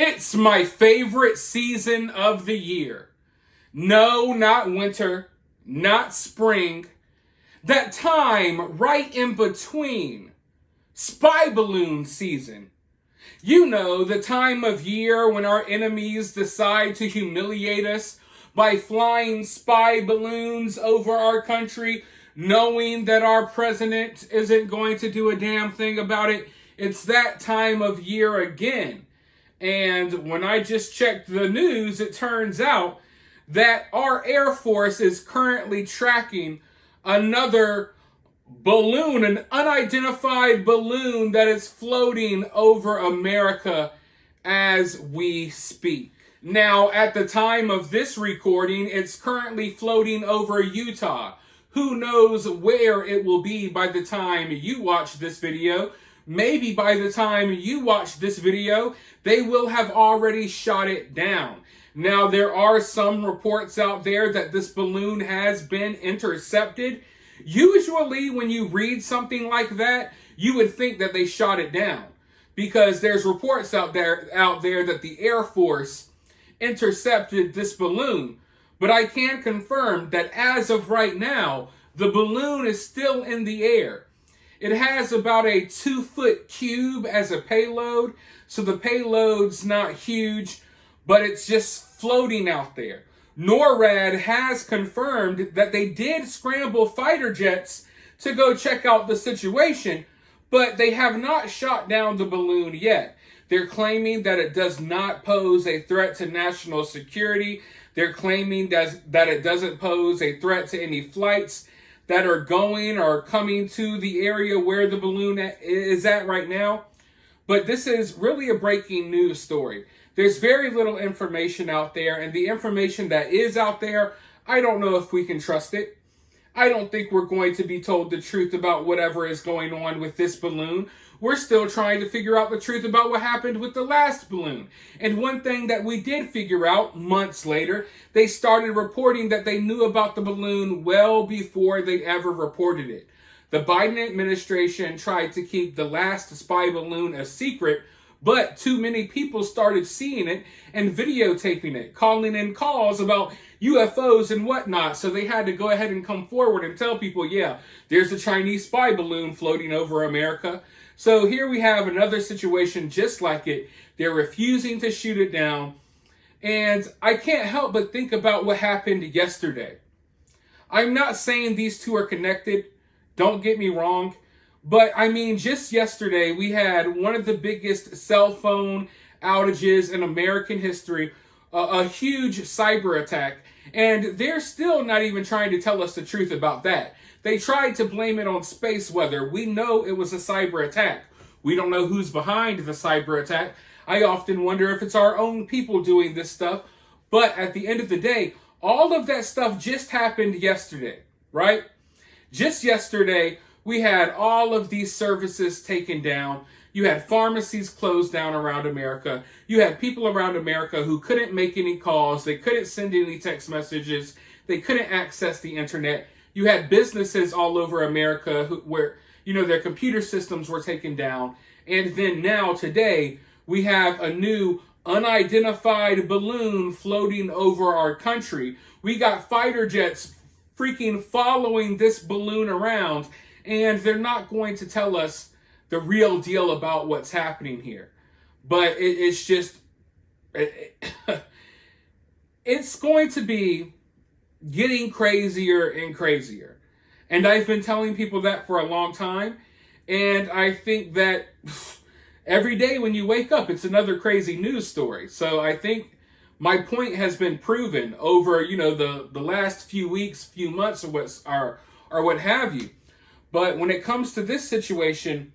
It's my favorite season of the year. No, not winter, not spring. That time right in between. Spy balloon season. You know, the time of year when our enemies decide to humiliate us by flying spy balloons over our country, knowing that our president isn't going to do a damn thing about it. It's that time of year again. And when I just checked the news, it turns out that our Air Force is currently tracking another balloon, an unidentified balloon that is floating over America as we speak. Now, at the time of this recording, it's currently floating over Utah. Who knows where it will be by the time you watch this video? Maybe by the time you watch this video, they will have already shot it down. Now, there are some reports out there that this balloon has been intercepted. Usually, when you read something like that, you would think that they shot it down, because there's reports out there that the Air Force intercepted this balloon. But I can confirm that as of right now, the balloon is still in the air. It has about a 2-foot cube as a payload, so the payload's not huge, but it's just floating out there. NORAD has confirmed that they did scramble fighter jets to go check out the situation, but they have not shot down the balloon yet. They're claiming that it does not pose a threat to national security. They're claiming that it doesn't pose a threat to any flights that are going or coming to the area where the balloon is at right now. But this is really a breaking news story. There's very little information out there, and the information that is out there, I don't know if we can trust it. I don't think we're going to be told the truth about whatever is going on with this balloon. We're still trying to figure out the truth about what happened with the last balloon. And one thing that we did figure out months later, they started reporting that they knew about the balloon well before they ever reported it. The Biden administration tried to keep the last spy balloon a secret, but too many people started seeing it and videotaping it, calling in calls about UFOs and whatnot. So they had to go ahead and come forward and tell people, yeah, there's a Chinese spy balloon floating over America. So here we have another situation just like it. They're refusing to shoot it down. And I can't help but think about what happened yesterday. I'm not saying these two are connected. Don't get me wrong. But I mean, just yesterday, we had one of the biggest cell phone outages in American history, a huge cyber attack. And they're still not even trying to tell us the truth about that. They tried to blame it on space weather. We know it was a cyber attack. We don't know who's behind the cyber attack. I often wonder if it's our own people doing this stuff. But at the end of the day, all of that stuff just happened yesterday, right? Just yesterday, we had all of these services taken down. You had pharmacies closed down around America. You had people around America who couldn't make any calls. They couldn't send any text messages. They couldn't access the internet. You had businesses all over America where, their computer systems were taken down. And then now, today, we have a new unidentified balloon floating over our country. We got fighter jets freaking following this balloon around, and they're not going to tell us the real deal about what's happening here. But it's going to be getting crazier and crazier. And I've been telling people that for a long time. And I think that every day when you wake up, it's another crazy news story. So I think my point has been proven over, the last few weeks, few months, or what have you. But when it comes to this situation,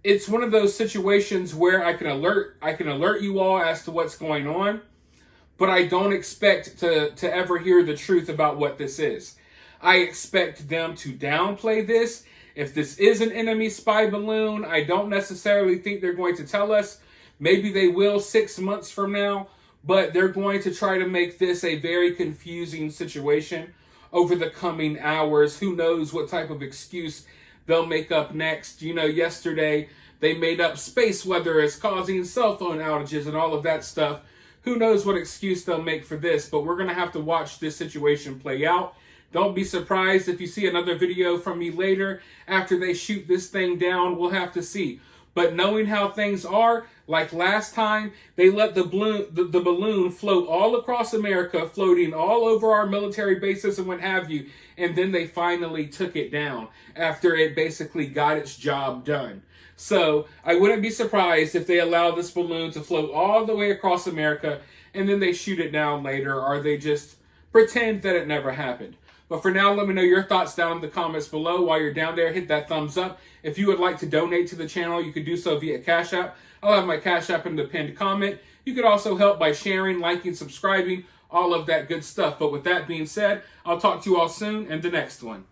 it's one of those situations where I can alert you all as to what's going on, but I don't expect to ever hear the truth about what this is. I expect them to downplay this. If this is an enemy spy balloon, I don't necessarily think they're going to tell us. Maybe they will 6 months from now, but they're going to try to make this a very confusing situation over the coming hours. Who knows what type of excuse they'll make up next. Yesterday they made up space weather as causing cell phone outages and all of that stuff. Who knows what excuse they'll make for this, but we're going to have to watch this situation play out. Don't be surprised if you see another video from me later after they shoot this thing down. We'll have to see. But knowing how things are, like last time, they let the balloon float all across America, floating all over our military bases and what have you, and then they finally took it down after it basically got its job done. So I wouldn't be surprised if they allow this balloon to float all the way across America and then they shoot it down later, or they just pretend that it never happened. But for now, let me know your thoughts down in the comments below. While you're down there, hit that thumbs up. If you would like to donate to the channel, you could do so via Cash App. I'll have my Cash App in the pinned comment. You could also help by sharing, liking, subscribing, all of that good stuff. But with that being said, I'll talk to you all soon in the next one.